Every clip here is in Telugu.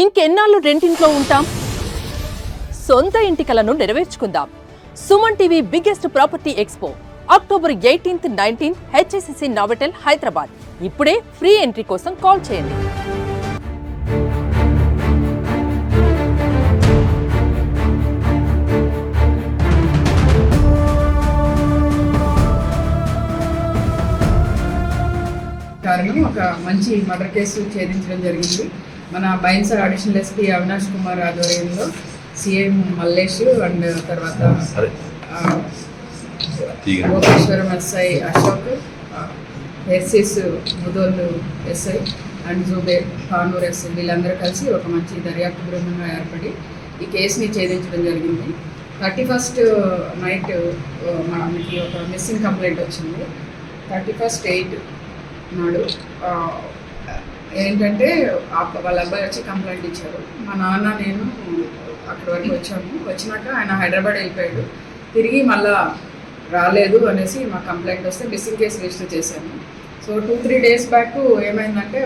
ఇంకెన్నాళ్ళు రెంటింట్లో ఉంటాం? సొంత ఇంటి కలను నెరవేర్చుకుందాం. Suman TV biggest property expo October 18th, 19th HSCC Novotel Hyderabad. ఇప్పుడే ఫ్రీ ఎంట్రీ కోసం కాల్ చేయండి. కారణం ఒక మంచి మర్డర్ కేసు ఛేదించడం జరిగింది. మన బైన్సర్ అడిషనల్ ఎస్పీ అవినాష్ కుమార్ ఆధ్వర్యంలో సిఎం మల్లేష్ అండ్ తర్వాత Bhogeshwaram SI Ashok, SS Mudhol SI and Zubair Kanur SI వీళ్ళందరూ కలిసి ఒక మంచి దర్యాప్తు బృందంగా ఏర్పడి ఈ కేసుని ఛేదించడం జరిగింది. 31st నైట్ మనకి ఒక మిస్సింగ్ కంప్లైంట్ వచ్చింది. 31st 8 నాడు ఏంటంటే వాళ్ళ అబ్బాయి వచ్చి కంప్లైంట్ ఇచ్చారు. మా నాన్న నేను అక్కడి వరకు వచ్చాము. వచ్చినాక ఆయన హైదరాబాద్ వెళ్ళిపోయాడు. తిరిగి మళ్ళా రాలేదు అనేసి మా కంప్లైంట్ వస్తే మిస్సింగ్ కేసు రిజిస్టర్ చేశాము. సో 2-3 days బ్యాక్ ఏమైందంటే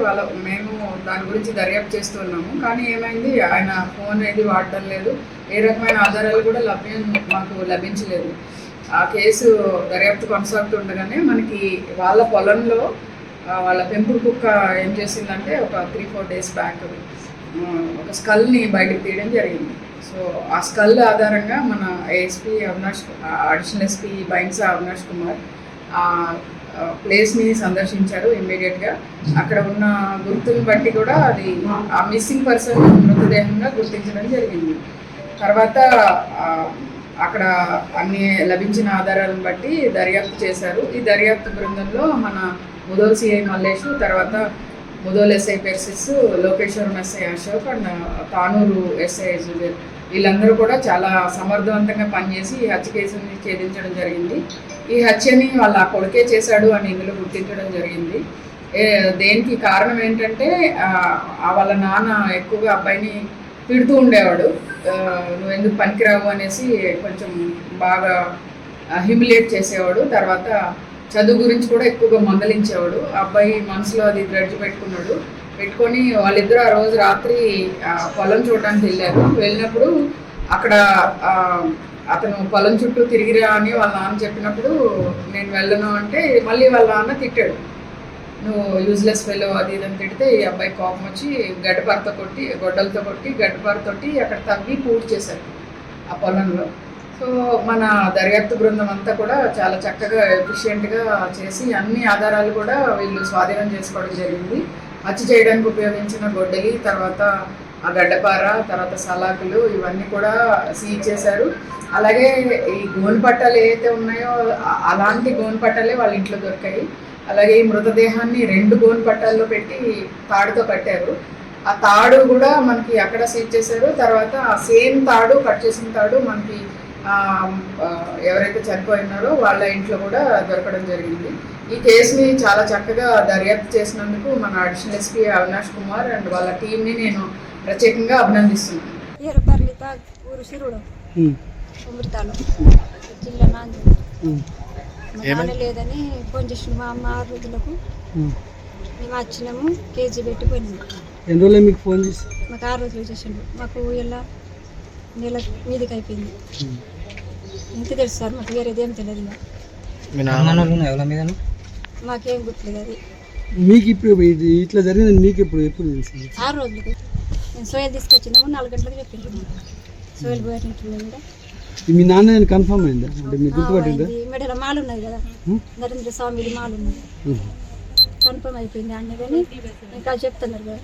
మేము దాని గురించి దర్యాప్తు చేస్తున్నాము. కానీ ఏమైంది, ఆయన ఫోన్ ఏది వాడటం లేదు, ఏ రకమైన ఆధారాలు కూడా మాకు లభించలేదు. ఆ కేసు దర్యాప్తు కొనసాగుతుండగానే మనకి వాళ్ళ పొలంలో వాళ్ళ పెంపుడు కుక్క ఏం చేసిందంటే ఒక 3-4 days బ్యాక్ ఒక స్కల్ని బయటకు తీయడం జరిగింది. సో ఆ స్కల్ ఆధారంగా మన ASP additional SP Bhainsa Avinash Kumar ఆ ప్లేస్ని సందర్శించారు. ఇమ్మీడియట్గా అక్కడ ఉన్న గుర్తుని బట్టి కూడా అది ఆ మిస్సింగ్ పర్సన్ మృతదేహంగా గుర్తించడం జరిగింది. తర్వాత అక్కడ అన్ని లభించిన ఆధారాలను బట్టి దర్యాప్తు చేశారు. ఈ దర్యాప్తు బృందంలో మన ముదోల్ సిఐ మల్లేష్, తర్వాత Mudhol SI పెర్సిస్, Lokeshwaram SI Ashok and Kanuru SI Zubair వీళ్ళందరూ కూడా చాలా సమర్థవంతంగా పనిచేసి ఈ హత్య కేసుని ఛేదించడం జరిగింది. ఈ హత్యని వాళ్ళ కొడుకే చేశాడు అని ఇందులో గుర్తించడం జరిగింది. దేనికి కారణం ఏంటంటే వాళ్ళ నాన్న ఎక్కువగా అబ్బాయిని తిడుతూ ఉండేవాడు. నువ్వు ఎందుకు పనికిరావు అనేసి కొంచెం బాగా హ్యూమిలియేట్ చేసేవాడు. తర్వాత చదువు గురించి కూడా ఎక్కువగా మందలించేవాడు. అబ్బాయి మనసులో అది గ్రడ్జ్ పెట్టుకొని వాళ్ళిద్దరూ ఆ రోజు రాత్రి పొలం చూడడానికి వెళ్ళారు. వెళ్ళినప్పుడు అక్కడ అతను పొలం చుట్టూ తిరిగిరా అని వాళ్ళ నాన్న చెప్పినప్పుడు నేను వెళ్ళను అంటే మళ్ళీ వాళ్ళ నాన్న తిట్టాడు, నువ్వు యూజ్లెస్ ఫెలో అది ఇదని తిడితే ఈ అబ్బాయి కోపం వచ్చి గొడ్డలతో కొట్టి గడ్డపారతోటి అక్కడ తవ్వి పూర్తి చేశారు ఆ పొలంలో. సో మన దర్యాప్తు బృందం అంతా కూడా చాలా చక్కగా ఎఫిషియెంట్గా చేసి అన్ని ఆధారాలు కూడా వీళ్ళు స్వాధీనం చేసుకోవడం జరిగింది. హత్య చేయడానికి ఉపయోగించిన గొడ్డలి, తర్వాత ఆ గడ్డపార, తర్వాత సలాకులు ఇవన్నీ కూడా సీజ్ చేశారు. అలాగే ఈ గోను పట్టాలు ఏవైతే ఉన్నాయో అలాంటి గోను పట్టాలే వాళ్ళ ఇంట్లో దొరికాయి. అలాగే ఈ మృతదేహాన్ని 2 గోను పట్టాల్లో పెట్టి తాడుతో కట్టారు. ఆ తాడు కూడా మనకి అక్కడ సీజ్ చేశారు. తర్వాత ఆ సేమ్ తాడు, కట్ చేసిన తాడు మనకి ఎవరైతే చనిపోయినారో వాళ్ళ ఇంట్లో కూడా దొరకడం జరిగింది. ఈ కేసుని చాలా చక్కగా దర్యాప్తు చేసినందుకు మన additional SP Avinash Kumar and వాళ్ళ టీంని నేను ప్రత్యేకంగా అభినందిస్తున్నాను. లేదని ఫోన్ చేసిన మా అమ్మ 6 రోజులకు మేము వచ్చినాము. కేజీ పెట్టిపోయినాము. ఎన్ని రోజులు మీకు ఫోన్ చేసి? మాకు 6 రోజులు చేసిండు. మాకు ఇలా నెల మీదకి అయిపోయింది. ఇంత తెలుసు సార్, మాకు వేరేదేం తెలియదు. మాకేం గుర్తులేదు. అది మీకు ఇప్పుడు ఇట్లా జరిగింది మీకు ఎప్పుడు తెలిసింది? 6 రోజులకి నేను సోయల్ తీసుకొచ్చినాము. 4 గంటలకు చెప్పింది. సోయల్ పోయేటప్పుడు కూడా మీ నాన్న కన్ఫర్మ్ అయిందా? అంటే మీకు గుర్తుపట్టిందా? మెడలో మాలు ఉన్నది కదా, నరేంద్ర స్వామి మాలు ఉన్నది, కన్ఫర్మ్ అయిపోయింది అన్న. కానీ ఇంకా చెప్తున్నారు కదా